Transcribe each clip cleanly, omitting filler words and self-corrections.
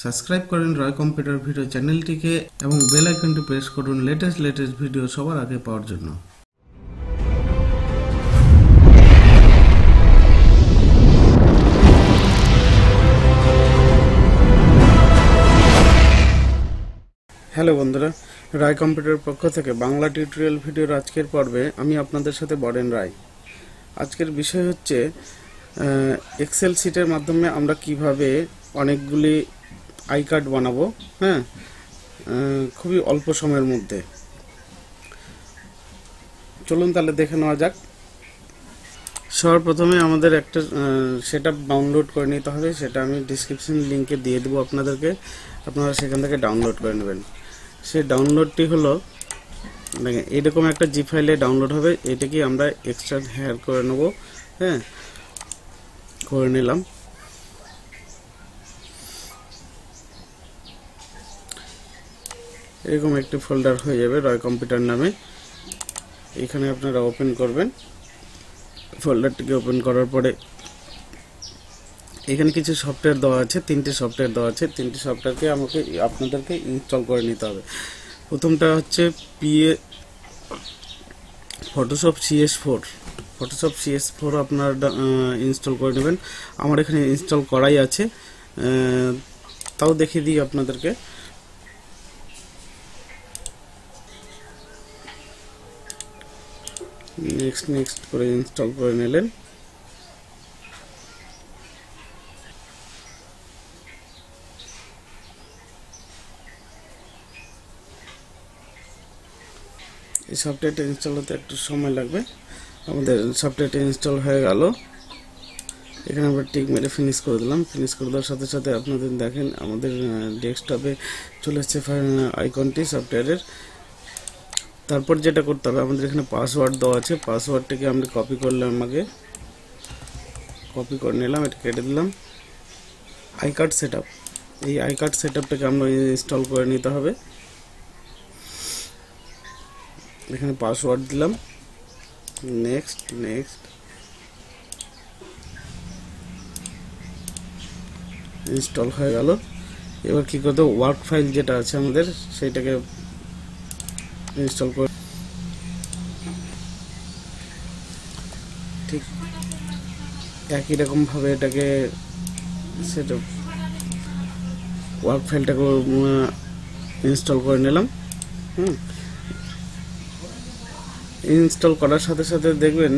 Subscribe করেন রয় computer video চ্যানেলটিকে এবং বেল আইকনটি প্রেস করুন লেটেস্ট ভিডিও সবার আগে পাওয়ার জন্য। হ্যালো বন্ধুরা, রায় কম্পিউটার পক্ষ থেকে বাংলা টিউটোরিয়াল ভিডিওর আজকের পর্বে আমি আপনাদের সাথে বরেন রায়। আজকের বিষয় হচ্ছে এক্সেল শিটের মাধ্যমে আমরা কিভাবে অনেকগুলি আই কার্ড বানাবো, খুবই অল্প সময়ের মধ্যে। চলুন তাহলে দেখে নেওয়া যাক। সর্বপ্রথমে আমাদের একটা সেটআপ ডাউনলোড করে নিতে হবে, সেটা আমি ডিসক্রিপশন লিঙ্কে দিয়ে দেবো আপনাদেরকে, আপনারা সেখান থেকে ডাউনলোড করে নেবেন। সেই ডাউনলোডটি হলো দেখেন এরকম একটা জি ফাইলে ডাউনলোড হবে। এটাকে আমরা এক্সট্রা হেয়ার করে নেব, করে নিলাম। এরকম একটি ফোল্ডার হয়ে যাবে রয় কম্পিউটার নামে। এখানে আপনারা ওপেন করবেন। ফোল্ডারটিকে ওপেন করার পরে এখানে কিছু সফটওয়্যার দেওয়া আছে, তিনটি সফটওয়্যার দেওয়া আছে। তিনটি সফটওয়্যারকে আপনাদেরকে ইনস্টল করে নিতে হবে। প্রথমটা হচ্ছে ফটোশপ CS4। ফটোশপ CS4 আপনারা ইনস্টল করে নেবেন। আমার এখানে ইনস্টল করাই আছে, তাও দেখিয়ে দিই আপনাদেরকে। নেক্সট করে ইনস্টল করে নিলেন। এই সফটওয়্যারটা ইনস্টল হতে একটু সময় লাগবে। আমাদের সফটওয়্যারটা ইনস্টল হয়ে গেল। এখানে আমরা টিক মেরে ফিনিশ করে দিলাম। ফিনিশ করে দেওয়ার সাথে সাথে আপনাদের দেখেন আমাদের ডেস্কটপে চলে এসেছে আইকনটি সফটওয়্যারের। তারপর যেটা করতে হবে, আমাদের এখানে পাসওয়ার্ড দেওয়া আছে। পাসওয়ার্ডটাকে আমরা কপি করলাম, আগে কপি করে নিলাম, এটা কেটে দিলাম। আই কার্ড সেটআপ, এই আই কার্ড সেটআপটাকে আমরা ইনস্টল করে নিতে হবে। এখানে পাসওয়ার্ড দিলাম, নেক্সট ইনস্টল হয়ে গেল। এবার কি করতে হবে, ওয়ার্ক ফাইল যেটা আছে আমাদের সেইটাকে ইনস্টল করে ঠিক একই রকম ভাবে এটাকে সেটা ওয়ার্ক ফাইলটাকে ইনস্টল করে নিলাম। ইনস্টল করার সাথে সাথে দেখবেন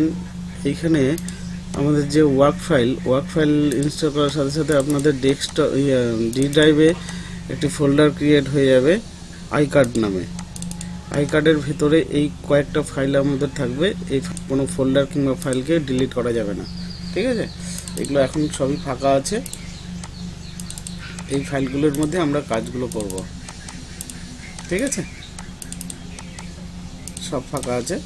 এইখানে আমাদের যে ওয়ার্ক ফাইল ইনস্টল করার সাথে সাথে আপনাদের ডেস্কটপ ডি ড্রাইভে একটি ফোল্ডার ক্রিয়েট হয়ে যাবে আই কার্ড নামে। আই কার্ডের ভিতরে এই কয়েকটা ফাইল আমাদের থাকবে। এই কোনো ফোল্ডার কিংবা ফাইলকে ডিলিট করা যাবে না, ঠিক আছে? এগুলো এখন সবই ফাঁকা আছে। এই ফাইলগুলোর মধ্যে আমরা কাজগুলো করব, ঠিক আছে? সব ফাঁকা আছে,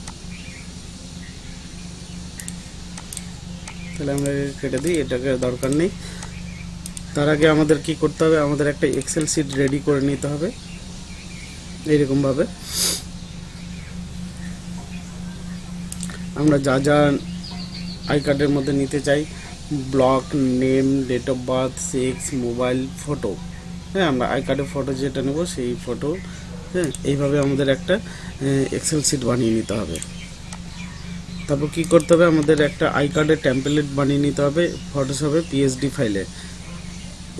তাহলে আমরা কেটে দিই, এটাকে দরকার নেই। তার আগে আমাদের কি করতে হবে, আমাদের একটা এক্সেল শিট রেডি করে নিতে হবে। এইরকম ভাবে আমরা যা যা আই কার্ডের মধ্যে নিতে চাই, block, name, date of birth, sex, mobile, photo, আমরা আই কার্ডের ফটো যেটা নেব সেই ফটো, এইভাবে আমাদের একটা এক্সেল শিট বানিয়ে নিতে হবে। তারপর কি করতে হবে, আমাদের একটা আই কার্ডের টেমপ্লেট বানিয়ে নিতে হবে ফটোশপে PSD ফাইলে।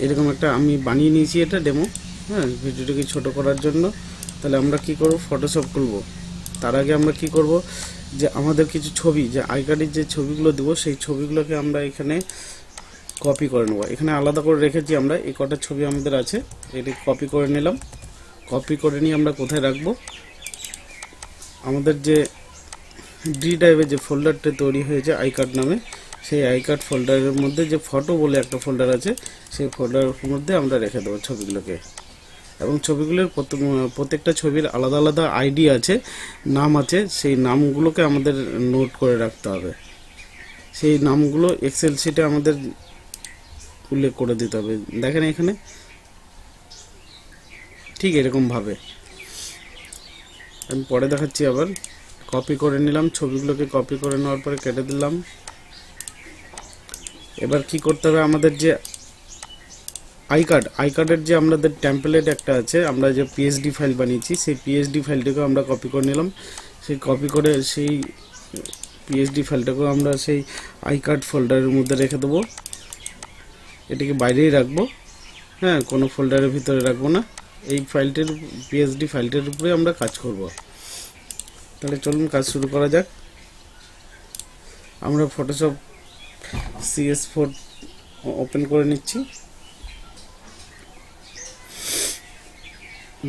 এরকম একটা আমি বানিয়ে নিয়েছি, এটা ডেমো, ভিডিওটাকে ছোট করার জন্য। তাহলে আমরা কি করব, ফটোশপ খুলব। তার আগে আমরা কি করব, যে আমাদের কিছু ছবি, যে আই কার্ডের যে ছবিগুলো দেব সেই ছবিগুলোকে আমরা এখানে কপি করে নেব। এখানে আলাদা করে রেখেছি আমরা, এই কটা ছবি আমাদের আছে, এটি কপি করে নিলাম। কপি করে নিয়ে আমরা কোথায় রাখবো, আমাদের যে ডি ড্রাইভে যে ফোল্ডারটা তৈরি হয়েছে আই কার্ড নামে, সেই আই কার্ড ফোল্ডারের মধ্যে যে ফটো বলে একটা ফোল্ডার আছে, সেই ফোল্ডারের মধ্যে আমরা রেখে দেবো ছবিগুলোকে। এবং ছবিগুলোর প্রত্যেকটা ছবির আলাদা আলাদা আইডি আছে, নাম আছে। সেই নামগুলোকে আমাদের নোট করে রাখতে হবে। সেই নামগুলো এক্সেল শিটে আমাদের উল্লেখ করে দিতে হবে। দেখেন এখানে ঠিক এরকমভাবে আমি পরে দেখাচ্ছি। আবার কপি করে নিলাম, ছবিগুলোকে কপি করে নেওয়ার পরে কেটে দিলাম। এবার কি করতে হবে, আমাদের যে আই কার্ডের যে আমাদের টেমপ্লেট একটা আছে, আমরা যে পিএসডি ফাইল বানিয়েছি সেই পিএসডি ফাইলটাকে আমরা কপি করে নিলাম। সেই কপি করে সেই পিএসডি ফাইলটাকে আমরা সেই আই কার্ড ফোল্ডারের মধ্যে রেখে দেবো। এটাকে বাইরেই রাখবো, হ্যাঁ, কোনো ফোল্ডারের ভিতরে রাখবো না। এই ফাইলটির পিএসডি ফাইলটির উপরে আমরা কাজ করব। তাহলে চলুন কাজ শুরু করা যাক। আমরা ফটোশপ CS4 ওপেন করে নিচ্ছি।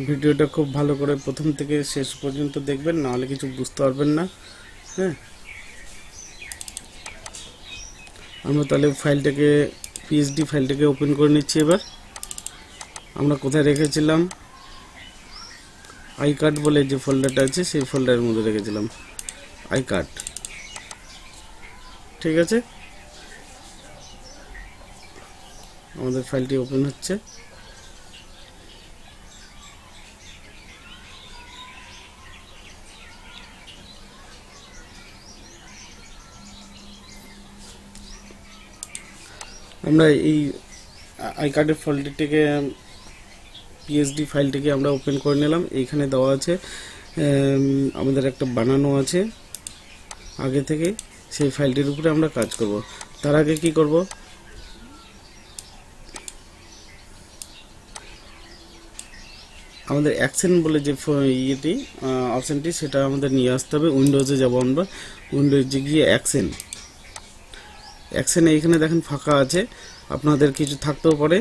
ভিডিওটা খুব ভালো করে প্রথম থেকে শেষ পর্যন্ত দেখবেন, নাহলে কিছু বুঝতে পারবেন না। হ্যাঁ, আমরা তাহলে ফাইলটাকে পিএসডি ফাইলটাকে ওপেন করে নিচ্ছি। এবার আমরা কোথায় রেখেছিলাম, আই কার্ড বলে যে ফোল্ডারটা আছে সেই ফোল্ডারের মধ্যে রেখেছিলাম আই কার্ড। ঠিক আছে, আমাদের ফাইলটি ওপেন হচ্ছে। আমরা এই আই কার্ডের ফোল্ডারটিকে পিএসডি ফাইলটিকে আমরা ওপেন করে নিলাম। এইখানে দেওয়া আছে আমাদের একটা বানানো আছে আগে থেকে, সেই ফাইলটির উপরে আমরা কাজ করব। তার আগে কি করব, আমাদের অ্যাকশন বলে যে ইয়েটি অপশনটি সেটা আমাদের নিয়ে আসতে হবে। উইন্ডোজে যাব আমরা, উইন্ডোজে গিয়ে অ্যাকশনে এইখানে দেখেন ফাঁকা আছে, আপনাদের কিছু থাকতেও পারে।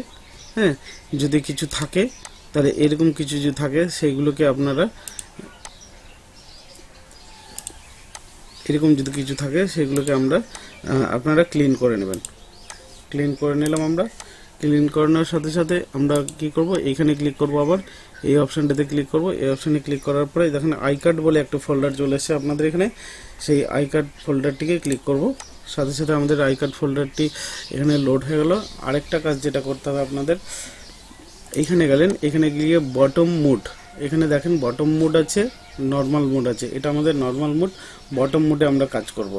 হ্যাঁ, যদি কিছু থাকে তাহলে এরকম কিছু যদি থাকে সেইগুলোকে আপনারা এরকম যদি কিছু থাকে সেগুলোকে আপনারা ক্লিন করে নেবেন। ক্লিন করে নিলাম। আমরা ক্লিন করানোর সাথে সাথে আমরা কি করব, এইখানে ক্লিক করব, আবার এই অপশানটাতে ক্লিক করব। এই অপশানে ক্লিক করার পরে দেখেন আই কার্ড বলে একটা ফোল্ডার চলে এসেছে আপনাদের এখানে। সেই আই কার্ড ফোল্ডারটিকে ক্লিক করব, সাথে সাথে আমাদের আই কার্ড ফোল্ডারটি এখানে লোড হয়ে গেল। আরেকটা কাজ যেটা করতে হবে আপনাদের, এইখানে গেলেন, এখানে গিয়ে বটম মোড, এখানে দেখেন বটম মোড আছে, নর্মাল মোড আছে। এটা আমাদের নর্মাল মোড, বটম মোডে আমরা কাজ করব।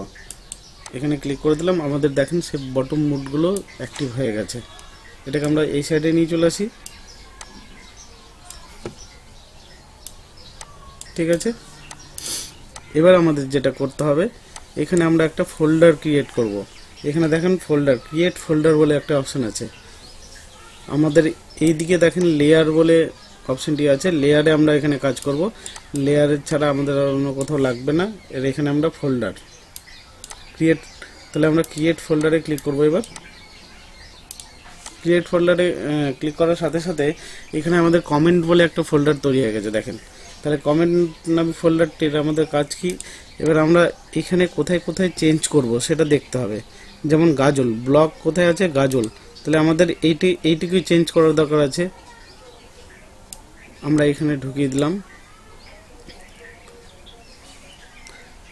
এখানে ক্লিক করে দিলাম, আমাদের দেখেন সে বটম মোডগুলো অ্যাক্টিভ হয়ে গেছে। এটাকে আমরা এই সাইডে নিয়ে চলে আসি। ঠিক আছে, এবার আমাদের যেটা করতে হবে, এখানে আমরা একটা ফোল্ডার ক্রিয়েট করব। এখানে দেখেন ফোল্ডার, ক্রিয়েট ফোল্ডার বলে একটা অপশন আছে। আমাদের এই দিকে দেখেন লেয়ার বলে অপশনটি আছে, লেয়ারে আমরা এখানে কাজ করব। লেয়ারের ছাড়া আমাদের আর অন্য কোথাও লাগবে না। এর এখানে আমরা ফোল্ডার ক্রিয়েট, তাহলে আমরা ক্রিয়েট ফোল্ডারে ক্লিক করব। এবার ক্রিয়েট ফোল্ডারে ক্লিক করার সাথে সাথে এখানে আমাদের কমেন্ট বলে একটা ফোল্ডার তৈরি হয়ে গেছে দেখেন। তাহলে কমেন্ট নামে ফোল্ডারটির আমাদের কাজ কি, এবার আমরা এখানে কোথায় কোথায় চেঞ্জ করব সেটা দেখতে হবে। যেমন গাজল ব্লক কোথায় আছে, গাজল, তাহলে আমাদের এইটিকুই চেঞ্জ করার দরকার আছে। আমরা এখানে ঢুকিয়ে দিলাম।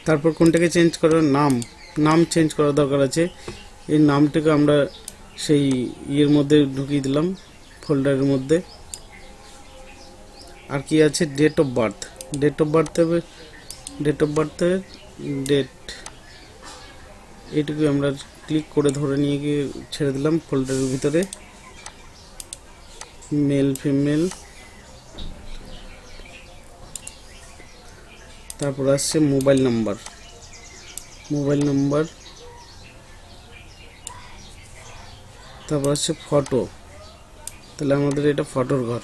তারপর কোনটাকে চেঞ্জ করার, নাম চেঞ্জ করার দরকার আছে। এই নামটাকে আমরা সেই ইয়ের মধ্যে ঢুকিয়ে দিলাম, ফোল্ডারের মধ্যে। আর কি আছে, date of birth, date of বার্থের ডেট, এইটুকু আমরা ক্লিক করে ধরে নিয়ে গিয়ে ছেড়ে দিলাম ফোল্ডারের ভিতরে। মেল ফিমেল, তারপর আসছে মোবাইল নাম্বার, তারপর আসছে ফটো, তাহলে আমাদের এটা ফটোর ঘর।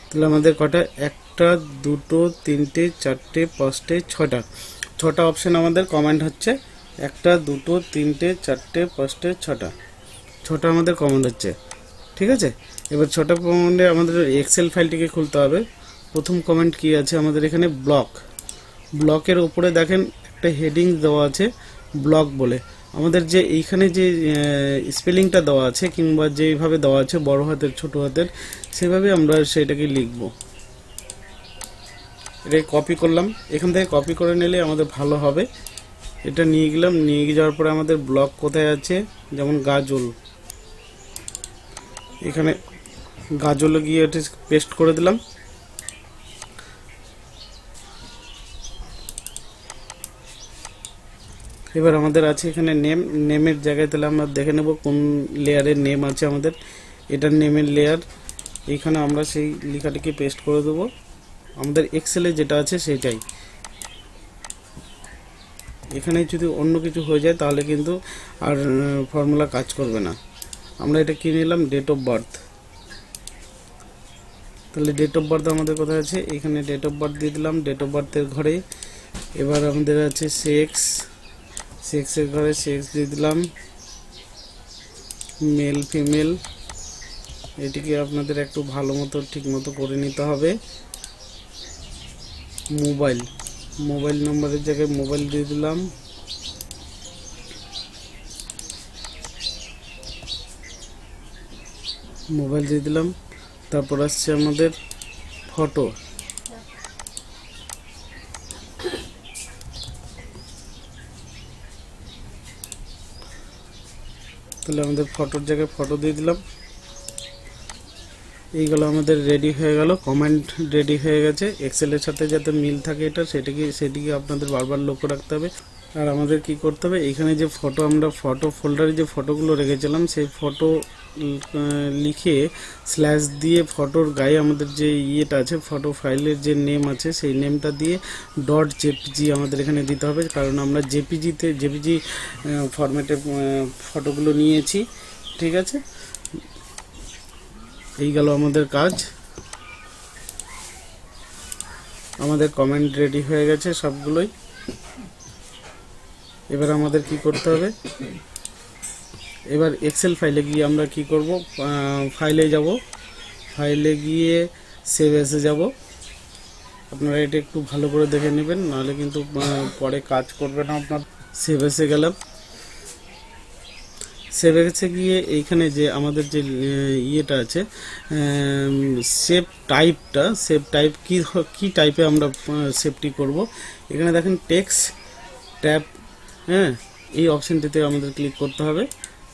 তাহলে আমাদের কটা, একটা দুটো তিনটে চারটে পাঁচটে ছটা অপশন আমাদের কমেন্ট হচ্ছে। একটা দুটো তিনটে চারটে পাঁচটে ছটা আমাদের কমেন্ট হচ্ছে। ঠিক আছে, এবার ছটা কমেন্টে আমাদের এক্সেল ফাইলটিকে খুলতে হবে। প্রথম কমেন্ট কি আছে আমাদের এখানে, ব্লকের উপরে দেখেন একটা হেডিং দেওয়া আছে ব্লক বলে। আমাদের যে এইখানে যে স্পেলিংটা দেওয়া আছে কিংবা যেইভাবে দেওয়া আছে বড় হাতের ছোট হাতের, সেভাবে আমরা সেটাকে লিখব। এটা কপি করলাম, এখান থেকে কপি করে নিলে আমাদের ভালো হবে। এটা নিয়ে গেলাম, নিয়ে যাওয়ার পরে আমাদের ব্লক কোথায় আছে, যেমন গাজল, এখানে গাজলে গিয়ে এটা পেস্ট করে দিলাম। এবার আমাদের আছে এখানে নেম, নেমের জায়গায় তাহলে আমরা দেখে নেব কোন লেয়ারের নেম আছে আমাদের। এটার নেমের লেয়ার, এইখানে আমরা সেই লেখাটিকে পেস্ট করে দেবো, আমাদের এক্সেলে যেটা আছে সেটাই। এখানে যদি অন্য কিছু হয়ে যায় তাহলে কিন্তু আর ফর্মুলা কাজ করবে না। আমরা এটা কি নিলাম, ডেট অফ বার্থ। তাহলে ডেট অফ বার্থ আমাদের কোথায় আছে, এখানে ডেট অফ বার্থ দিয়ে দিলাম ডেট অফ বার্থের ঘরে। এবার আমাদের আছে সেক্স, সেক্সের ঘরে সেক্স দিয়ে দিলাম, মেল ফিমেল। এটিকে আপনাদের একটু ভালো মতো ঠিক মতো করে নিতে হবে। মোবাইল, মোবাইল নম্বরের জায়গায় মোবাইল দিয়ে দিলাম। মোবাইল দিয়ে দিলাম। তারপর আসছে আমাদের ফটো, তাহলে আমাদের ফটোর জায়গায় ফটো দিয়ে দিলাম। এইগুলো আমাদের রেডি হয়ে গেল, কমেন্ট রেডি হয়ে গেছে। এক্সেলের সাথে যাতে মিল থাকে এটা সেটিকে আপনাদের বারবার লক্ষ্য রাখতে হবে। আর আমাদের কি করতে হবে, এখানে যে ফটো আমরা ফটো ফোল্ডারে যে ফটোগুলো রেখেছিলাম সেই ফটো লিখে স্ল্যাশ দিয়ে ফটোর গায়ে আমাদের যে ইয়েটা আছে, ফটো ফাইলের যে নেম আছে সেই নেমটা দিয়ে ডট জেপিজি আমাদের এখানে দিতে হবে, কারণ আমরা জেপিজি ফরম্যাটে ফটোগুলো নিয়েছি। ঠিক আছে, এই গেল আমাদের কাজ। আমাদের কমেন্ট রেডি হয়ে গেছে সবগুলোই। এবার আমাদের কি করতে হবে, এবার এক্সেল ফাইলে গিয়ে আমরা কি করব, ফাইলে যাব, ফাইলে গিয়ে সেভ এসে যাব। আপনারা এটা একটু ভালো করে দেখে নেবেন, নাহলে কিন্তু পরে কাজ করবে না আপনার। সেভ এসে গেলাম, সেভ এসে গিয়ে এইখানে যে আমাদের যে ইয়েটা আছে সেভ টাইপটা, সেভ টাইপ কি টাইপে আমরা সেভটি করব, এখানে দেখেন টেক্সট ট্যাব, হ্যাঁ এই অপশানটিতে আমাদের ক্লিক করতে হবে।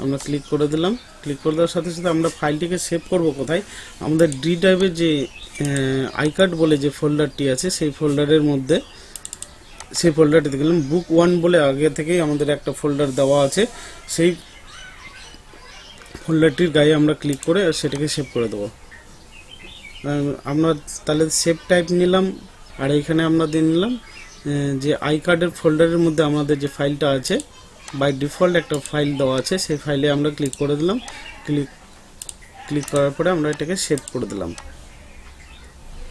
আমরা ক্লিক করে দিলাম। ক্লিক করে দেওয়ার সাথে সাথে আমরা ফাইলটিকে সেভ করব কোথায়, আমাদের ডি ড্রাইভের যে আইকার্ড বলে যে ফোল্ডারটি আছে সেই ফোল্ডারের মধ্যে, সেই ফোল্ডারটিতে গেলাম। বুক 1 বলে আগে থেকেই আমাদের একটা ফোল্ডার দেওয়া আছে, সেই ফোল্ডারটির গায়ে আমরা ক্লিক করে সেটাকে সেভ করে দেবো। আমরা তাহলে সেভ টাইপ নিলাম, আর এইখানে আমরা দিয়ে নিলাম যে আই কার্ডের ফোল্ডারের মধ্যে আমাদের যে ফাইলটা আছে, বাই ডিফল্ট একটা ফাইল দেওয়া আছে, সেই ফাইলে আমরা ক্লিক করে দিলাম। ক্লিক করার পরে আমরা এটাকে সেভ করে দিলাম।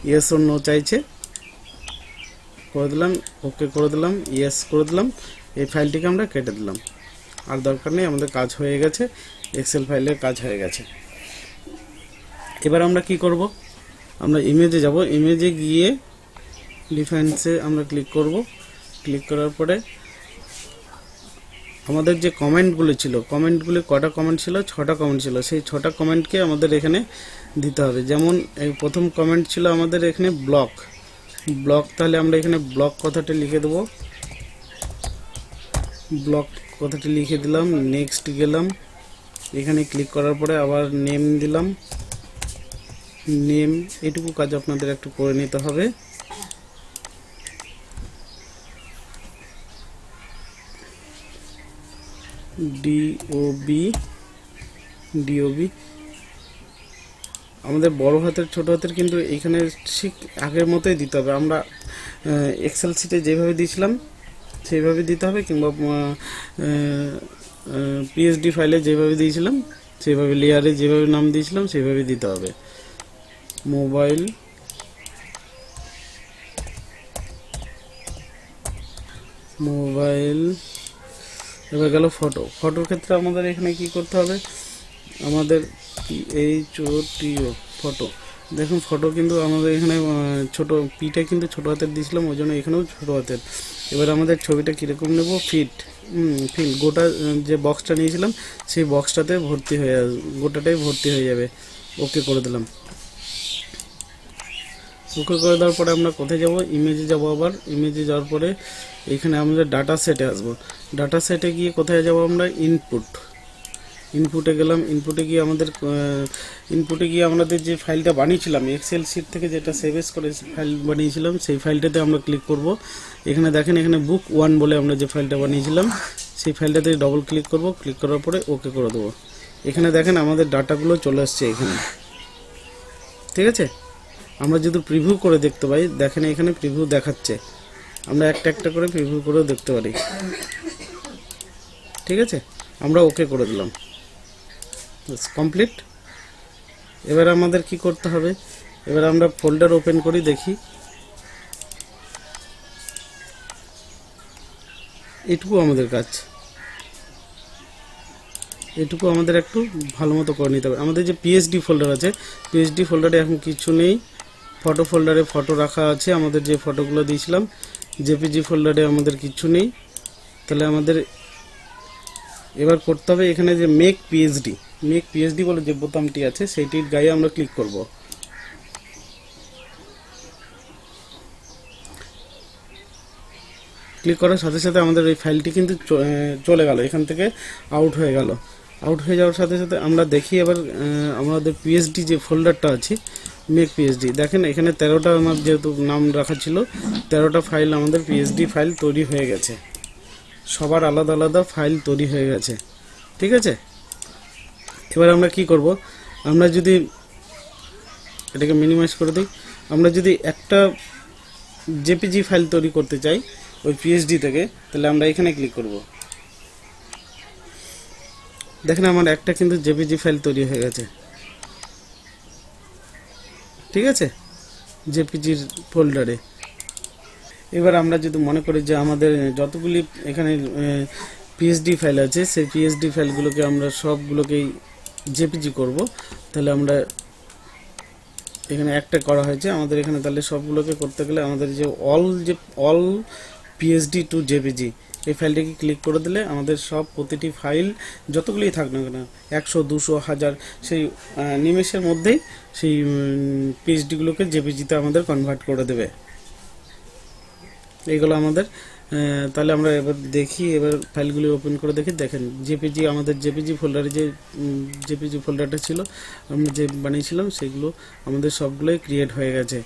ইয়েস ওর নো চাইছে, করে দিলাম, ওকে করে দিলাম, ইয়েস করে দিলাম। এই ফাইলটিকে আমরা কেটে দিলাম, আর দরকার নেই, আমাদের কাজ হয়ে গেছে, এক্সেল ফাইলের কাজ হয়ে গেছে। এবার আমরা কি করব, আমরা ইমেজে যাব, ইমেজে গিয়ে ডিফারেন্সে আমরা ক্লিক করব। ক্লিক করার পরে আমাদের যে কমেন্টগুলো ছিল, কমেন্টগুলি কটা কমেন্ট ছিল, 6টা কমেন্ট ছিল, সেই 6টা কমেন্টকে আমাদের এখানে দিতে হবে। যেমন এই প্রথম কমেন্ট ছিল আমাদের এখানে ব্লক, তাহলে আমরা এখানে ব্লক কথাটা লিখে দেবো, ব্লক কথাটি লিখে দিলাম। নেক্সট গেলাম, এখানে ক্লিক করার পরে আবার নেম দিলাম, নেম, এটুকু কাজ আপনাদের একটু করে নিতে হবে। ডিওবি আমাদের বড় হাতের ছোট হাতের কিন্তু এইখানে ঠিক আগের মতোই দিতে হবে। আমরা এক্সেল শিটে যেভাবে দিয়েছিলাম সেইভাবে দিতে হবে, কিংবা পিএসডি ফাইলে যেভাবে দিয়েছিলাম সেইভাবে, লেয়ারে যেভাবে নাম দিয়েছিলাম সেইভাবে দিতে হবে। মোবাইল, এবার গেল ফটো। ফটোর ক্ষেত্রে আমাদের এখানে কি করতে হবে, আমাদের PHOTO ফটো, দেখুন ফটো কিন্তু আমাদের এখানে ছোট পিটা কিন্তু ছোট হাতের দিয়েছিলাম, ওই জন্য এখানেও ছোট হাতের। এবার আমাদের ছবিটা কীরকম নেব, ফিল গোটা যে বক্সটা নিয়েছিলাম সেই বক্সটাতে ভর্তি হয়ে যাবে, গোটাটাই ভর্তি হয়ে যাবে। ওকে করে দিলাম। ওকে করে দেওয়ার পরে আমরা কোথায় যাব, ইমেজে যাব। আবার ইমেজে যাওয়ার পরে এখানে আমাদের ডাটা সেটে আসবো। ডাটা সেটে গিয়ে কোথায় যাব, আমরা ইনপুটে গেলাম, ইনপুটে গিয়ে আমাদের যে ফাইলটা বানিয়েছিলাম এক্সেল শিট থেকে যেটা সেভ এস করে ফাইল বানিয়েছিলাম সেই ফাইলটাতে আমরা ক্লিক করব। এখানে দেখেন এখানে বুক 1 বলে আমরা যে ফাইলটা বানিয়েছিলাম সেই ফাইলটাতে ডবল ক্লিক করব, ক্লিক করার পরে ওকে করে দেবো। এখানে দেখেন আমাদের ডাটাগুলো চলে আসছে এখানে, ঠিক আছে। আমরা যদি প্রিভিউ করে দেখতে পাই, দেখেন এখানে প্রিভিউ দেখাচ্ছে, আমরা একটা একটা করে প্রিভিউ করেও দেখতে পারি, ঠিক আছে। আমরা ওকে করে দিলাম, কমপ্লিট। এবার আমাদের কি করতে হবে, এবার আমরা ফোল্ডার ওপেন করি দেখি। এটুকু আমাদের কাজ, এটুকু আমাদের একটু ভালো মতো করে নিতে হবে। আমাদের যে পিএইচডি ফোল্ডার আছে, পিএইচডি ফোল্ডারে এখন কিছু নেই, ফটো ফোল্ডারে ফটো রাখা আছে, আমাদের যে ফটোগুলো দিয়েছিলাম। জেপিজি ফোল্ডারে আমাদের কিছু নেই, তাহলে আমাদের এবার করতে হবে এখানে যে মেক পিএইচডি বলে যে বোতামটি আছে সেইটির গায়ে আমরা ক্লিক করব। ক্লিক করার সাথে সাথে আমাদের এই ফাইলটি কিন্তু চলে গেল, এখান থেকে আউট হয়ে গেল। আউট হয়ে যাওয়ার সাথে সাথে আমরা দেখি এবার আমাদের পিএইচডি যে ফোল্ডারটা আছে মেক পিএইচডি, দেখেন এখানে 13টা আমার যেহেতু নাম রাখা ছিল 13টা ফাইল আমাদের পিএইচডি ফাইল তৈরি হয়ে গেছে, সবার আলাদা আলাদা ফাইল তৈরি হয়ে গেছে, ঠিক আছে। এবার আমরা কি করব, আমরা যদি এটাকে মিনিমাইজ করে দিই, আমরা যদি একটা জেপিজি ফাইল তৈরি করতে চাই ওই পিএইচডি থেকে, তাহলে আমরা এখানে ক্লিক করব। দেখেন আমার একটা কিন্তু জেপিজি ফাইল তৈরি হয়ে গেছে, ঠিক আছে, জেপিজির ফোল্ডারে। এবার আমরা যদি মনে করি যে আমাদের যতগুলি এখানে পিএইচডি ফাইল আছে সেই পিএইচডি ফাইলগুলোকে আমরা সবগুলোকেই জেপিজি করব, তাহলে আমরা এখানে একটা করা হয়েছে আমাদের এখানে, তাহলে সবগুলোকে করতে গেলে আমাদের যে অল পিএইচডি টু জেপিজি এই ফাইলটিকে ক্লিক করে দিলে আমাদের সব প্রতিটি ফাইল যতগুলি থাক না কেন 100, 200, 1000 সেই নিমেষের মধ্যেই সেই পিএইচডিগুলোকে জেপিজিতে আমাদের কনভার্ট করে দেবে। এইগুলো আমাদের তাহলে আমরা এবার দেখি, এবার ফাইলগুলি ওপেন করে দেখি। দেখেন জেপিজি, আমাদের জেপিজি ফোল্ডারে যে জেপিজি ফোল্ডারটা ছিল আমরা যে বানিয়েছিলাম সেগুলো আমাদের সবগুলোই ক্রিয়েট হয়ে গেছে।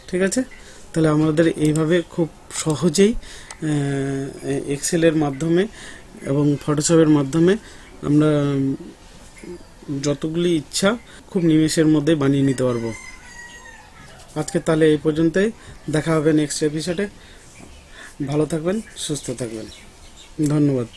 ঠিক আছে, তাহলে আমাদের এইভাবে খুব সহজেই এক্সেলের মাধ্যমে এবং ফটোশপের মাধ্যমে আমরা যতগুলি ইচ্ছা খুব নিমেষের মধ্যে বানিয়ে নিতে পারবো। আজকে তাহলে এই পর্যন্তই, দেখা হবে নেক্সট এপিসোডে। ভালো থাকবেন, সুস্থ থাকবেন, ধন্যবাদ।